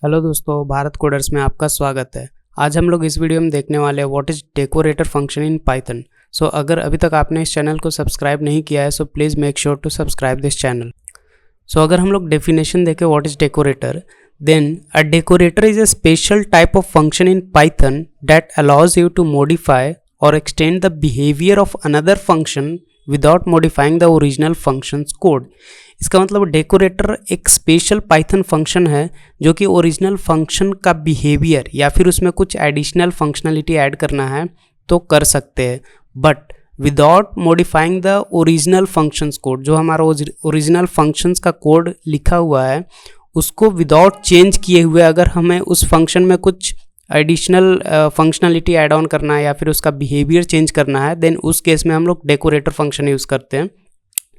Hello दोस्तों, Bharat coders में आपका स्वागत है। आज हम लोग इस वीडियो में देखने वाले हैं what is decorator function in Python. So अगर अभी तक आपने इस चैनल को सब्सक्राइब नहीं किया है so please make sure to subscribe this channel. So अगर हम लोग डेफिनेशन देखें what is decorator, then a decorator is a special type of function in Python that allows you to modify और extend the behaviour of another function without modifying the original functions code. इसका मतलब decorator एक special Python function है जो कि original function का behaviour या फिर उसमें कुछ एडिशनल फंक्शनलिटी ऐड करना है तो कर सकते हैं, but without modifying the original functions code. जो हमारा ओरिजिनल फंक्शंस का कोड लिखा हुआ है उसको विदाउट चेंज किए हुए अगर हमें उस फंक्शन में कुछ एडिशनल फंक्शनलिटी ऐड ऑन करना है या फिर उसका बिहेवियर चेंज करना है, देन उस केस में हम लोग डेकोरेटर फंक्शन यूज़ करते हैं।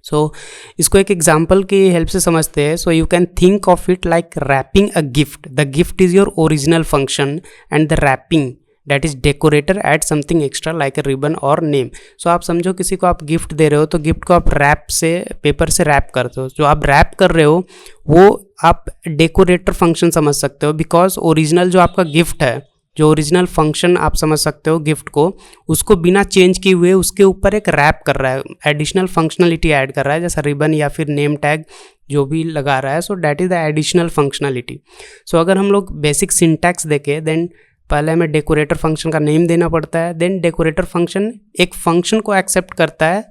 सो इसको एक एग्जाम्पल की हेल्प से समझते हैं। So you can think of it like wrapping a gift. The gift is your original function and the wrapping that is decorator add something extra like a ribbon और name. So आप समझो किसी को आप gift दे रहे हो तो gift को आप रैप से पेपर से रैप करते हो। जो आप रैप कर रहे हो वो आप डेकोरेटर फंक्शन समझ सकते हो, बिकॉज ओरिजिनल जो आपका गिफ्ट है, जो ओरिजिनल फंक्शन आप समझ सकते हो गिफ्ट को, उसको बिना चेंज किए हुए उसके ऊपर एक रैप कर रहा है, एडिशनल फंक्शनलिटी ऐड कर रहा है, जैसा रिबन या फिर नेम टैग जो भी लगा रहा है। So that is the additional functionality. So अगर हम लोग बेसिक सिंटैक्स देखें, देन पहले हमें डेकोरेटर फंक्शन का नेम देना पड़ता है। देन डेकोरेटर फंक्शन एक फंक्शन को एक्सेप्ट करता है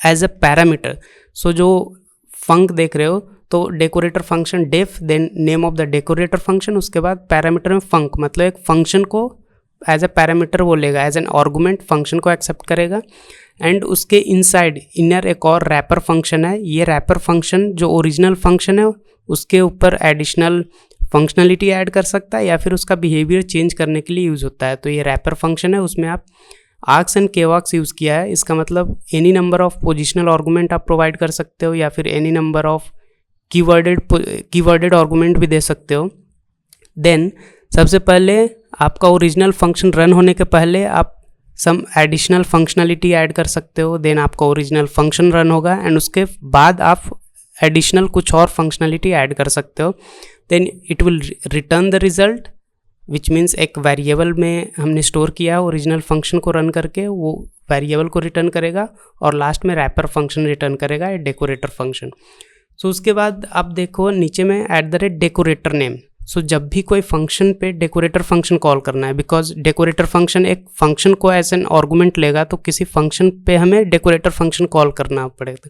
एज अ पैरामीटर। सो जो फंक देख रहे हो तो decorator function def, then name of the decorator function, उसके बाद पैरामीटर में फंक, मतलब एक फंक्शन को एज अ पैरामीटर वो लेगा, एज एन आर्गुमेंट फंक्शन को एक्सेप्ट करेगा। एंड उसके इनसाइड इनर एक और रैपर फंक्शन है। ये रैपर फंक्शन जो ओरिजिनल फंक्शन है उसके ऊपर एडिशनल फंक्शनलिटी ऐड कर सकता है या फिर उसका बिहेवियर चेंज करने के लिए यूज़ होता है। तो ये रैपर फंक्शन है, उसमें आप आर्क्स एंड केवॉक्स यूज़ किया है। इसका मतलब any number of positional argument आप प्रोवाइड कर सकते हो या फिर any number of keyworded argument भी दे सकते हो। देन सबसे पहले आपका ओरिजिनल फंक्शन रन होने के पहले आप सम एडिशनल फंक्शनलिटी ऐड कर सकते हो। देन आपका ओरिजिनल फंक्शन रन होगा एंड उसके बाद आप एडिशनल कुछ और फंक्शनलिटी ऐड कर सकते हो। Then it will return the result, which means एक वेरिएबल में हमने स्टोर किया ओरिजिनल फंक्शन को रन करके, वो वेरिएबल को रिटर्न करेगा और लास्ट में रैपर फंक्शन रिटर्न करेगा, ए डेकोरेटर फंक्शन। सो उसके बाद आप देखो नीचे में @डेकोरेटर नेम। सो जब भी कोई फंक्शन पे डेकोरेटर फंक्शन कॉल करना है, बिकॉज डेकोरेटर फंक्शन एक फंक्शन को एज एन आर्गुमेंट लेगा, तो किसी फंक्शन पे हमें डेकोरेटर फंक्शन कॉल करना पड़ेगा।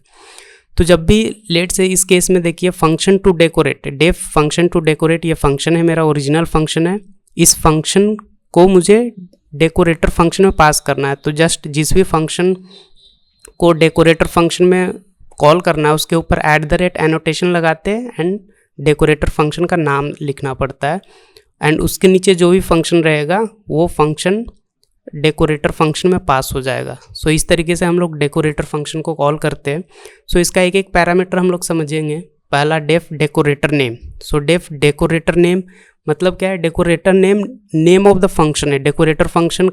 तो जब भी लेट से इस केस में देखिए function to decorate, def function to decorate, ये फंक्शन है मेरा ओरिजिनल फंक्शन है। इस फंक्शन को मुझे डेकोरेटर फंक्शन में पास करना है। तो जस्ट जिस भी फंक्शन को डेकोरेटर फंक्शन में कॉल करना है उसके ऊपर @एनोटेशन लगाते हैं एंड डेकोरेटर फंक्शन का नाम लिखना पड़ता है एंड उसके नीचे जो भी फंक्शन रहेगा वो फंक्शन डेकोरेटर फंक्शन में पास हो जाएगा। सो इस तरीके से हम लोग डेकोरेटर फंक्शन को कॉल करते हैं। सो इसका एक एक पैरामीटर हम लोग समझेंगे। पहला def decorator name. So def decorator name मतलब क्या है? Decorator name name of the function है। डेकोरेटर फंक्शन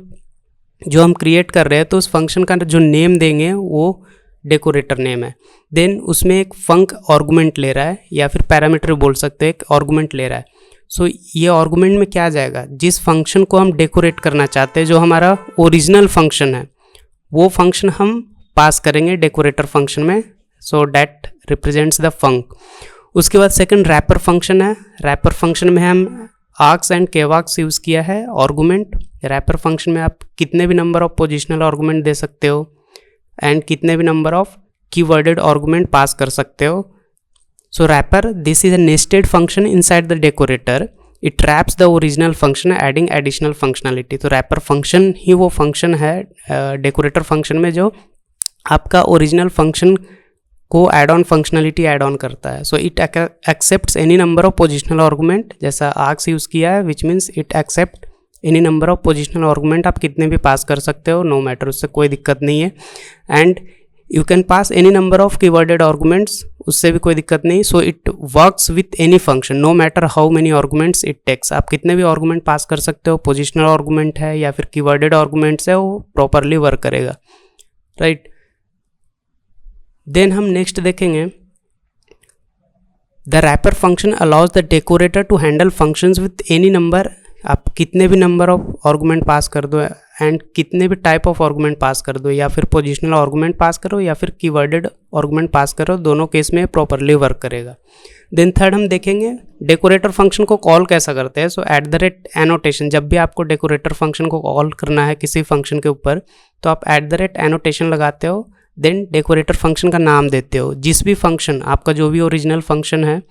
जो हम क्रिएट कर रहे हैं तो उस फंक्शन का जो नेम देंगे वो डेकोरेटर नेम है। देन उसमें एक फंक आर्गुमेंट ले रहा है या फिर पैरामीटर बोल सकते हैं, एक आर्गुमेंट ले रहा है। सो ये आर्गुमेंट में क्या जाएगा? जिस फंक्शन को हम डेकोरेट करना चाहते हैं, जो हमारा ओरिजिनल फंक्शन है, वो फंक्शन हम पास करेंगे डेकोरेटर फंक्शन में। सो डैट रिप्रेजेंट्स द फंक। उसके बाद सेकंड रैपर फंक्शन है। रैपर फंक्शन में हम आर्क्स एंड केवॉक्स यूज़ किया है आर्गुमेंट। रैपर फंक्शन में आप कितने भी नंबर ऑफ पोजिशनल आर्गुमेंट दे सकते हो एंड कितने भी number of keyworded argument pass कर सकते हो। So wrapper, this is a nested function inside the decorator. It wraps the original function adding additional functionality. तो रैपर फंक्शन ही वो फंक्शन है डेकोरेटर फंक्शन में जो आपका ओरिजिनल फंक्शन को add on functionality add on करता है। So it accepts any number of positional argument, जैसा आर्क्स यूज़ किया है, which means it accept any number of positional argument. आप कितने भी पास कर सकते हो, नो मैटर, उससे कोई दिक्कत नहीं है। And you can pass any number of keyworded arguments, उससे भी कोई दिक्कत नहीं। So it works with any function no matter how many arguments it takes. आप कितने भी आर्गुमेंट पास कर सकते हो, पोजिशनल आर्गुमेंट है या फिर कीवर्डेड आर्गुमेंट्स है, वो प्रॉपरली वर्क करेगा, राइट। देन हम नेक्स्ट देखेंगे the wrapper function allows the decorator to handle functions with any number, आप कितने भी नंबर ऑफ आर्गुमेंट पास कर दो एंड कितने भी टाइप ऑफ आर्गुमेंट पास कर दो, या फिर पोजिशनल आर्गुमेंट पास करो या फिर कीवर्डेड आर्गुमेंट पास करो, दोनों केस में प्रॉपरली वर्क करेगा। देन थर्ड हम देखेंगे डेकोरेटर फंक्शन को कॉल कैसा करते हैं। सो एट द रेट एनोटेशन, जब भी आपको डेकोरेटर फंक्शन को कॉल करना है किसी फंक्शन के ऊपर तो आप एट द रेट एनोटेशन लगाते हो, देन डेकोरेटर फंक्शन का नाम देते हो। जिस भी फंक्शन आपका जो भी ओरिजिनल फंक्शन है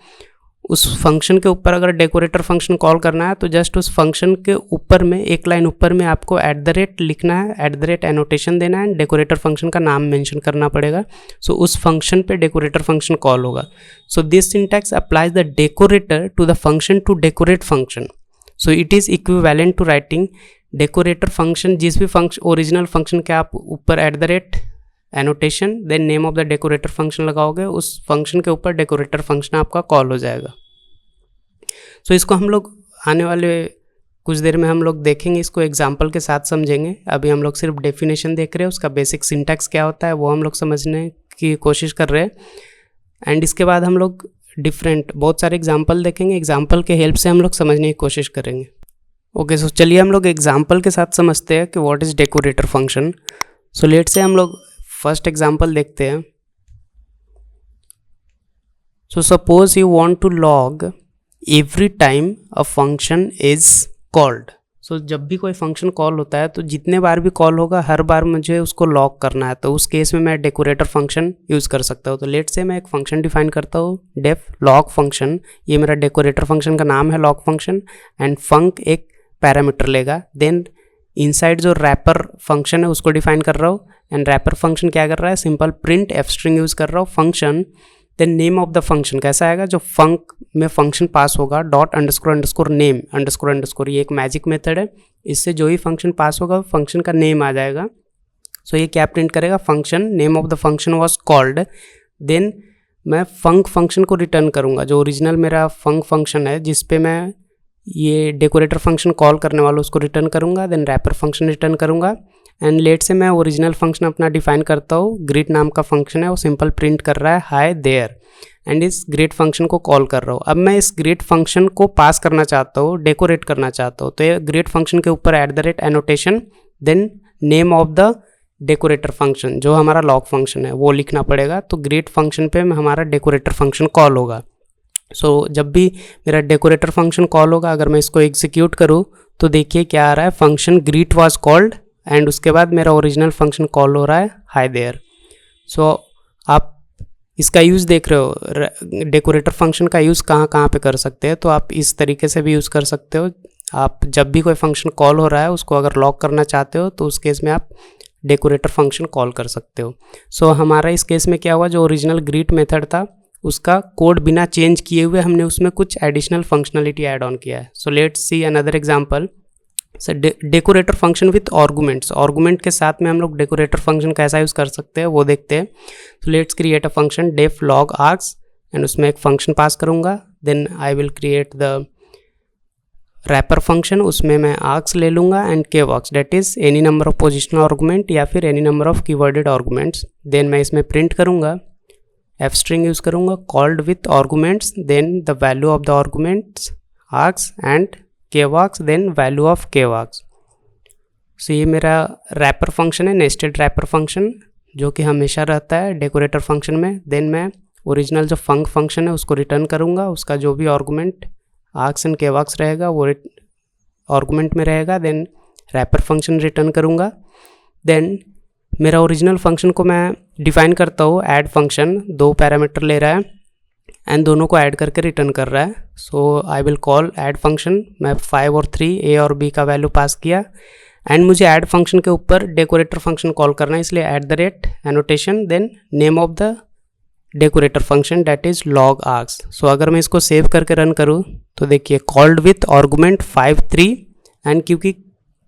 उस फंक्शन के ऊपर अगर डेकोरेटर फंक्शन कॉल करना है तो जस्ट उस फंक्शन के ऊपर में एक लाइन ऊपर में आपको एट द रेट लिखना है, एट द रेट एनोटेशन देना है, डेकोरेटर फंक्शन का नाम मेंशन करना पड़ेगा। सो उस फंक्शन पे डेकोरेटर फंक्शन कॉल होगा। So this syntax applies the decorator to the function to decorate function. So it is equivalent to writing decorator function. जिस भी फंक्शन ओरिजिनल फंक्शन के आप ऊपर at the rate annotation then name of the decorator function लगाओगे, उस function के ऊपर decorator function आपका कॉल हो जाएगा। सो इसको हम लोग आने वाले कुछ देर में हम लोग देखेंगे, इसको एग्जांपल के साथ समझेंगे। अभी हम लोग सिर्फ डेफिनेशन देख रहे हैं, उसका बेसिक सिंटैक्स क्या होता है वो हम लोग समझने की कोशिश कर रहे हैं। एंड इसके बाद हम लोग डिफरेंट बहुत सारे एग्जाम्पल देखेंगे, एग्जाम्पल के हेल्प से हम लोग समझने की कोशिश करेंगे। ओके, सो चलिए हम लोग एग्जाम्पल के साथ समझते हैं कि what is decorator function. So let से हम लोग फर्स्ट एग्जाम्पल देखते हैं। So suppose you want to log every time a function is called. So जब भी कोई फंक्शन कॉल होता है तो जितने बार भी कॉल होगा हर बार मुझे उसको लॉग करना है, तो उस केस में मैं डेकोरेटर फंक्शन यूज़ कर सकता हूँ। तो लेट से मैं एक फंक्शन डिफाइन करता हूँ डेफ लॉग फंक्शन, ये मेरा डेकोरेटर फंक्शन का नाम है लॉग फंक्शन, एंड फंक एक पैरामीटर लेगा। देन इनसाइड जो रैपर फंक्शन है उसको डिफाइन कर रहा हूँ, एंड रैपर फंक्शन क्या कर रहा है, simple print f string use कर रहा हूँ function. Then name of the function कैसा आएगा, जो फंक में फंक्शन पास होगा dot underscore underscore name underscore underscore, ये एक मैजिक मेथड है, इससे जो ही फंक्शन पास होगा फंक्शन का नेम आ जाएगा। सो ये क्या प्रिंट करेगा, function name of the function was called. Then मैं फंक फंक्शन को रिटर्न करूँगा, जो ओरिजिनल मेरा फंक फंक्शन है जिस पे मैं ये डेकोरेटर फंक्शन कॉल करने वाला उसको रिटर्न करूँगा। देन रैपर फंक्शन रिटर्न करूँगा, एंड लेट से मैं ओरिजिनल फंक्शन अपना डिफाइन करता हूँ, ग्रीट नाम का फंक्शन है, वो सिंपल प्रिंट कर रहा है हाय देयर, एंड इस ग्रीट फंक्शन को कॉल कर रहा हूँ। अब मैं इस ग्रीट फंक्शन को पास करना चाहता हूँ, डेकोरेट करना चाहता हूँ, तो ये ग्रीट फंक्शन के ऊपर at the rate annotation then name of the decorator function जो हमारा लॉग फंक्शन है वो लिखना पड़ेगा। तो ग्रीट फंक्शन पे हमारा डेकोरेटर फंक्शन कॉल होगा। सो जब भी मेरा डेकोरेटर फंक्शन कॉल होगा, अगर मैं इसको एग्जीक्यूट करूँ तो देखिए क्या आ रहा है, function greet was called, and उसके बाद मेरा ओरिजिनल फंक्शन कॉल हो रहा है हाय देयर। सो आप इसका यूज़ देख रहे हो, डेकोरेटर फंक्शन का यूज़ कहाँ कहाँ पे कर सकते हैं, तो आप इस तरीके से भी यूज़ कर सकते हो। आप जब भी कोई फंक्शन कॉल हो रहा है उसको अगर लॉक करना चाहते हो तो उस केस में आप डेकोरेटर फंक्शन कॉल कर सकते हो। सो हमारा इस केस में क्या हुआ, जो ओरिजिनल ग्रीट मेथड था उसका कोड बिना चेंज किए हुए हमने उसमें कुछ एडिशनल फंक्शनलिटी ऐड ऑन किया है। सो let's see another example. So decorator function with arguments, argument के साथ में हम लोग डेकोरेटर फंक्शन कैसा यूज़ कर सकते हैं वो देखते हैं। So let's create a function def log args, and उसमें एक फंक्शन पास करूँगा। Then I will create the wrapper function, उसमें मैं आर्क्स ले लूँगा and kwargs that is any number of positional argument या फिर any number of keyworded arguments. Then मैं इसमें प्रिंट करूँगा, एफ स्ट्रिंग यूज़ करूँगा called with arguments, then the value of the arguments args and kworks, then value of kworks। सो ये मेरा wrapper function है, nested wrapper function जो कि हमेशा रहता है डेकोरेटर फंक्शन में। देन मैं ओरिजिनल जो फंक फंक्शन है उसको रिटर्न करूँगा, उसका जो भी आर्गुमेंट आर्क्स एंड kworks रहेगा वो आर्गुमेंट में रहेगा। देन रैपर फंक्शन रिटर्न करूँगा। देन मेरा ओरिजिनल फंक्शन को मैं डिफाइन करता हूँ ऐड फंक्शन, 2 पैरामीटर ले रहा है एंड दोनों को ऐड करके रिटर्न कर रहा है। So I will call add function, मैं 5 और 3 ए और बी का वैल्यू पास किया, एंड मुझे ऐड फंक्शन के ऊपर डेकोरेटर फंक्शन कॉल करना है, इसलिए at the rate annotation then name of the decorator function that is log args. So अगर मैं इसको सेव करके रन करूँ तो देखिए कॉल्ड विथ आर्गुमेंट 5 3, एंड क्योंकि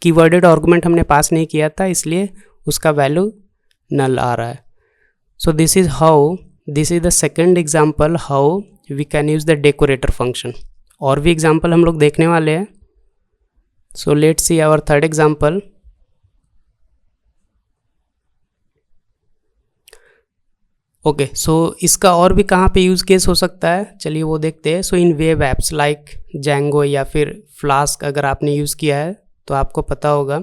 कीवर्डेड आर्गुमेंट हमने पास नहीं किया था इसलिए उसका वैल्यू नल आ रहा है। So this is how, this is the second example how we can use the decorator function. और भी एग्जाम्पल हम लोग देखने वाले हैं। So let's see our third example. Okay, so इसका और भी कहाँ पे यूज़ केस हो सकता है, चलिए वो देखते हैं। सो इन वेब ऐप्स लाइक जैंगो या फिर फ्लास्क अगर आपने यूज़ किया है तो आपको पता होगा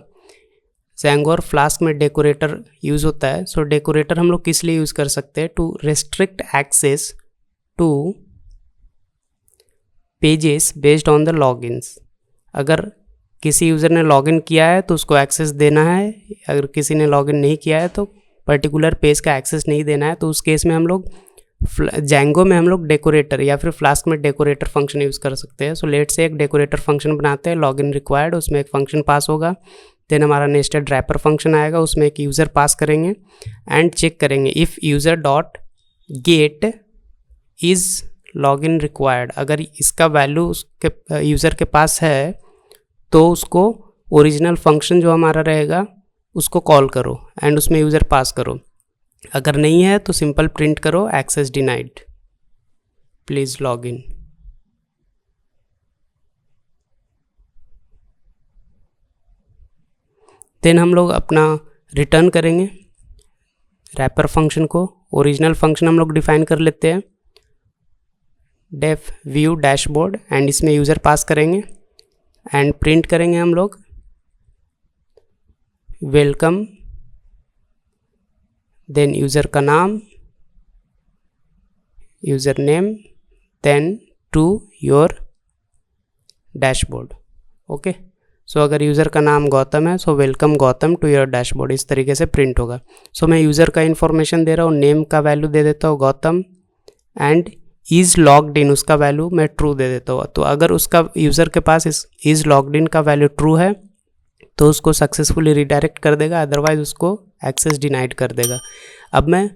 जैंगो और फ्लास्क में डेकोरेटर यूज़ होता है। सो डेकोरेटर हम लोग किस लिए यूज़ कर सकते हैं, to restrict access to pages based on the logins. अगर किसी यूज़र ने लॉगिन किया है तो उसको एक्सेस देना है, अगर किसी ने लॉगिन नहीं किया है तो पर्टिकुलर पेज का एक्सेस नहीं देना है। तो उस केस में हम लोग जैंगो में हम लोग डेकोरेटर या फिर फ्लास्क में डेकोरेटर फंक्शन यूज़ कर सकते हैं। सो लेट से एक डेकोरेटर फंक्शन बनाते हैं, लॉगिन रिक्वायर्ड, उसमें एक फंक्शन पास होगा, देन हमारा नेस्टेड रैपर फंक्शन आएगा, उसमें एक यूज़र पास करेंगे एंड चेक करेंगे if user dot get is login required. अगर इसका वैल्यू उसके यूज़र के पास है तो उसको ओरिजिनल फंक्शन जो हमारा रहेगा उसको कॉल करो एंड उसमें यूज़र पास करो। अगर नहीं है तो सिंपल प्रिंट करो access denied, please log in. Then हम लोग अपना रिटर्न करेंगे रैपर फंक्शन को। ओरिजिनल फंक्शन हम लोग डिफाइन कर लेते हैं डेफ व्यू डैशबोर्ड एंड इसमें यूज़र पास करेंगे एंड प्रिंट करेंगे हम लोग वेलकम, देन यूज़र का नाम, user name, then to your dashboard. Okay, so अगर यूज़र का नाम गौतम है so welcome Gautam to your dashboard, इस तरीके से प्रिंट होगा। सो मैं यूज़र का इन्फॉर्मेशन दे रहा हूँ, नेम का वैल्यू दे देता हूँ Gautam and is logged in उसका वैल्यू मैं ट्रू दे देता हूँ। तो अगर उसका यूज़र के पास इस इज़ लॉग्ड इन का वैल्यू ट्रू है तो उसको सक्सेसफुली रिडायरेक्ट कर देगा, अदरवाइज उसको एक्सेस डिनाइड कर देगा। अब मैं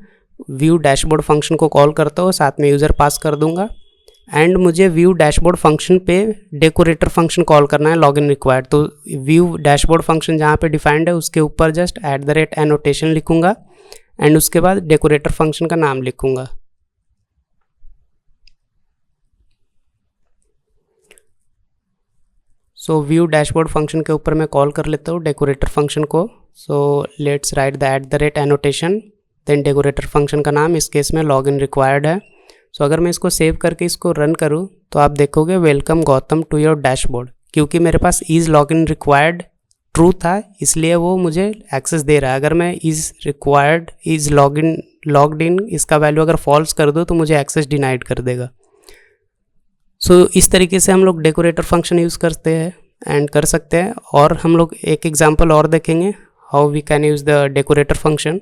व्यू डैशबोर्ड फंक्शन को कॉल करता हूँ, साथ में यूज़र पास कर दूंगा एंड मुझे व्यू डैशबोर्ड फंक्शन पे डेकोरेटर फंक्शन कॉल करना है लॉगिन रिक्वायर्ड। तो व्यू डैशबोर्ड फंक्शन जहाँ पे डिफाइंड है उसके ऊपर जस्ट @एनोटेशन लिखूंगा एंड उसके बाद डेकोरेटर फंक्शन का नाम लिखूंगा। सो व्यू डैशबोर्ड फंक्शन के ऊपर मैं कॉल कर लेता हूँ डेकोरेटर फंक्शन को। So let's write the @annotation, then decorator function का नाम इस केस में लॉगिन रिक्वायर्ड है। सो अगर मैं इसको सेव करके इसको रन करूँ तो आप देखोगे welcome Gautam to your dashboard, क्योंकि मेरे पास इज़ लॉगिन रिक्वायर्ड ट्रू था इसलिए वो मुझे एक्सेस दे रहा है। अगर मैं is required is logged in इसका वैल्यू अगर फॉल्स कर दो तो मुझे एक्सेस डिनाइड कर देगा। सो इस तरीके से हम लोग डेकोरेटर फंक्शन यूज़ करते हैं एंड कर सकते हैं। और हम लोग एक एग्जांपल और देखेंगे how we can use the decorator function.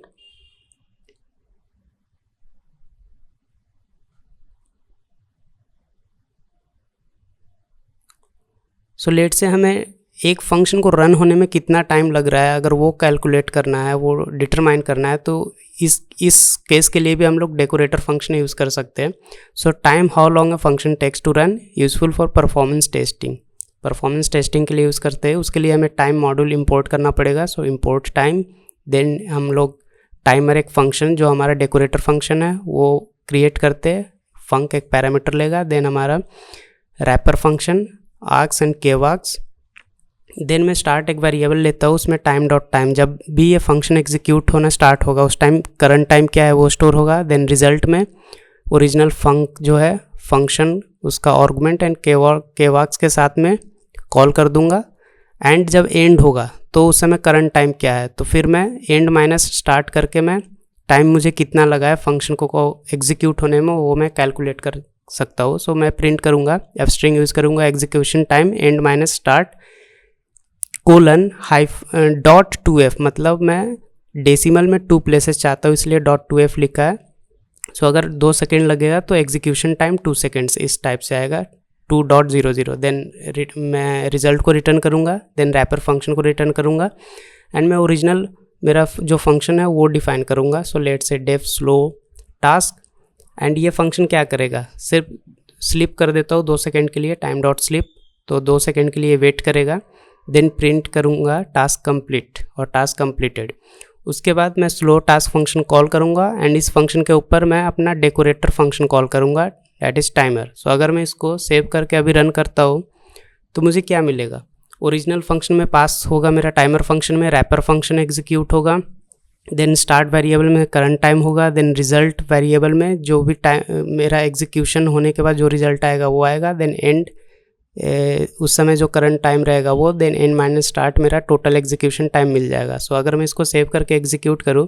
So let से हमें एक फंक्शन को रन होने में कितना टाइम लग रहा है अगर वो कैलकुलेट करना है, वो डिटरमाइन करना है, तो इस केस के लिए भी हम लोग डेकोरेटर फंक्शन यूज़ कर सकते हैं। So time how long a function takes to run, useful for performance testing. Performance testing के लिए यूज़ करते हैं, उसके लिए हमें टाइम मॉड्यूल इंपोर्ट करना पड़ेगा। सो इंपोर्ट टाइम, देन हम लोग टाइमर एक फंक्शन जो हमारा डेकोरेटर फंक्शन है वो क्रिएट करते हैं, फंक एक पैरामीटर लेगा, देन हमारा wrapper function args and kwargs, then मैं स्टार्ट एक वेरिएबल लेता हूँ उसमें टाइम डॉट टाइम, जब भी ये फंक्शन एग्जीक्यूट होना स्टार्ट होगा उस टाइम करंट टाइम क्या है वो स्टोर होगा। देन रिजल्ट में ओरिजिनल फंक जो है फंक्शन उसका आर्गुमेंट एंड केवार्क्स के साथ में कॉल कर दूंगा एंड जब एंड होगा तो उस समय करंट टाइम क्या है, तो फिर मैं एंड माइनस स्टार्ट करके मैं टाइम मुझे कितना लगा है फंक्शन को एग्जीक्यूट होने में वो मैं कैलकुलेट कर सकता हूँ। सो मैं प्रिंट करूँगा, एफ स्ट्रिंग यूज़ करूँगा, execution time and minus start $.2f, मतलब मैं डेसिमल में 2 प्लेसेस चाहता हूँ इसलिए .2f लिखा है। सो अगर 2 सेकेंड लगेगा तो एग्जीक्यूशन टाइम 2 सेकेंड्स इस टाइप से आएगा 2.00। देन मैं रिजल्ट को रिटर्न करूँगा, देन रैपर फंक्शन को रिटर्न करूँगा एंड मैं ओरिजिनल मेरा जो फंक्शन है वो डिफाइन करूँगा। सो लेट से डेफ स्लो टास्क एंड ये फंक्शन क्या करेगा, सिर्फ स्लिप कर देता हूँ 2 सेकेंड के लिए, टाइम डॉट स्लिप, तो 2 सेकेंड के लिए वेट करेगा, देन प्रिंट करूँगा टास्क कंप्लीट और टास्क कंप्लीटेड। उसके बाद मैं स्लो टास्क फंक्शन कॉल करूँगा एंड इस फंक्शन के ऊपर मैं अपना डेकोरेटर फंक्शन कॉल करूँगा, दैट इज़ टाइमर। सो अगर मैं इसको सेव करके अभी रन करता हूँ तो मुझे क्या मिलेगा, ओरिजिनल फंक्शन में पास होगा मेरा टाइमर फंक्शन में, रैपर फंक्शन एग्जीक्यूट होगा देन स्टार्ट वेरिएबल में करंट टाइम होगा, देन रिजल्ट वेरिएबल में जो भी टाइम मेरा एग्जीक्यूशन होने के बाद जो रिजल्ट आएगा वो आएगा, देन एंड उस समय जो करंट टाइम रहेगा वो, देन एंड माइनस स्टार्ट मेरा टोटल एग्जीक्यूशन टाइम मिल जाएगा। सो अगर मैं इसको सेव करके एग्जीक्यूट करूँ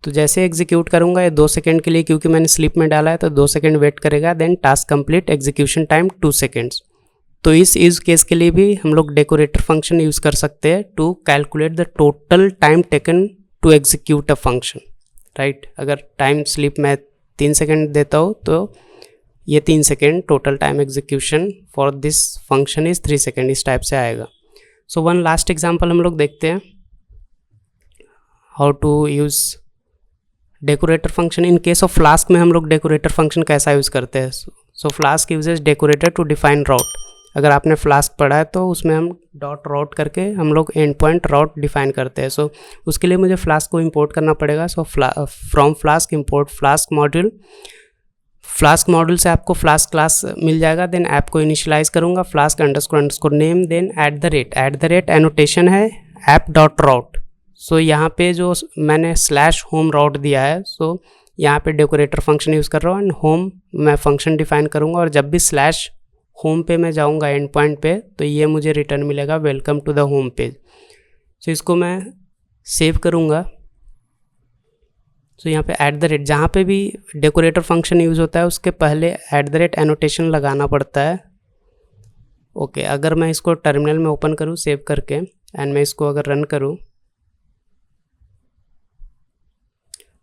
तो जैसे एग्जीक्यूट करूँगा ये 2 सेकंड के लिए, क्योंकि मैंने स्लीप में डाला है तो 2 सेकंड वेट करेगा, then task complete, execution time 2 seconds. तो इस यूज़ केस के लिए भी हम लोग डेकोरेटर फंक्शन यूज़ कर सकते हैं to calculate the total time taken to execute a function, right. अगर टाइम स्लीप में 3 सेकेंड देता हूँ तो ये 3 second, total time execution for this function is 3 second, इस टाइप से आएगा। सो वन लास्ट एग्जाम्पल हम लोग देखते हैं, how to use decorator function in case of flask में हम लोग डेकोरेटर फंक्शन कैसा यूज़ करते हैं। So flask uses decorator to define route. अगर आपने फ्लास्क पढ़ा है तो उसमें हम डॉट राउट करके हम लोग एंड पॉइंट राउट डिफाइन करते हैं। सो उसके लिए मुझे फ्लास्क को इंपोर्ट करना पड़ेगा। So from flask import flask module. Flask module से आपको फ्लास्क क्लास मिल जाएगा, देन ऐप को इनिशियलाइज करूँगा flask underscore name, then at the rate annotation है ऐप डॉट राउट। सो यहाँ पे जो मैंने स्लैश होम राउट दिया है, सो यहाँ पे डेकोरेटर फंक्शन यूज़ कर रहा हूँ एंड होम मैं फंक्शन डिफाइन करूँगा, और जब भी स्लैश होम पे मैं जाऊँगा एंड पॉइंट पे तो ये मुझे रिटर्न मिलेगा welcome to the home page. So इसको मैं सेव करूँगा। सो यहाँ पे एट द रेट, जहाँ पे भी डेकोरेटर फंक्शन यूज़ होता है उसके पहले एट द रेट एनोटेशन लगाना पड़ता है। ओके, अगर मैं इसको टर्मिनल में ओपन करूँ सेव करके एंड मैं इसको अगर रन करूँ,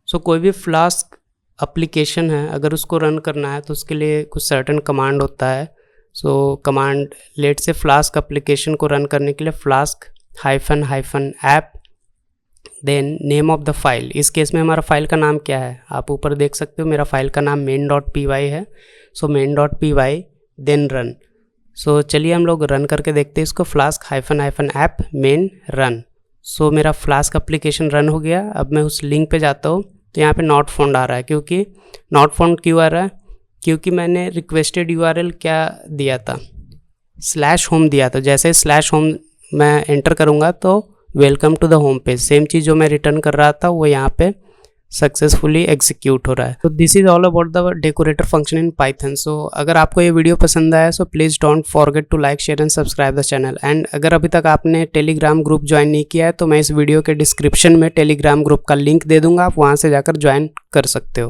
सो कोई भी फ्लास्क एप्लीकेशन है अगर उसको रन करना है तो उसके लिए कुछ सर्टेन कमांड होता है। सो कमांड लेट से फ्लास्क एप्लीकेशन को रन करने के लिए flask hyphen app, then name of the file. इस केस में हमारा फाइल का नाम क्या है आप ऊपर देख सकते हो, मेरा फाइल का नाम main.py है। सो main.py देन रन। सो चलिए हम लोग रन करके देखते हैं इसको, flask hyphen app main run. So मेरा फ्लास्क एप्लीकेशन रन हो गया। अब मैं उस लिंक पे जाता हूँ तो यहाँ पे नॉट फाउंड आ रहा है, क्योंकि नॉट फाउंड क्यों आ रहा है, क्योंकि मैंने रिक्वेस्टेड यूआरएल क्या दिया था, स्लैश होम दिया था। जैसे स्लैश होम मैं एंटर करूँगा तो welcome to the home page, same चीज़ जो मैं रिटर्न कर रहा था वो यहाँ पे सक्सेसफुली एग्जीक्यूट हो रहा है। तो this is all about the decorator function in Python. So अगर आपको ये वीडियो पसंद आया so please don't forget to like share and subscribe the channel. And अगर अभी तक आपने टेलीग्राम ग्रुप ज्वाइन नहीं किया है तो मैं इस वीडियो के डिस्क्रिप्शन में टेलीग्राम ग्रुप का लिंक दे दूंगा, आप वहाँ से जाकर ज्वाइन कर सकते हो।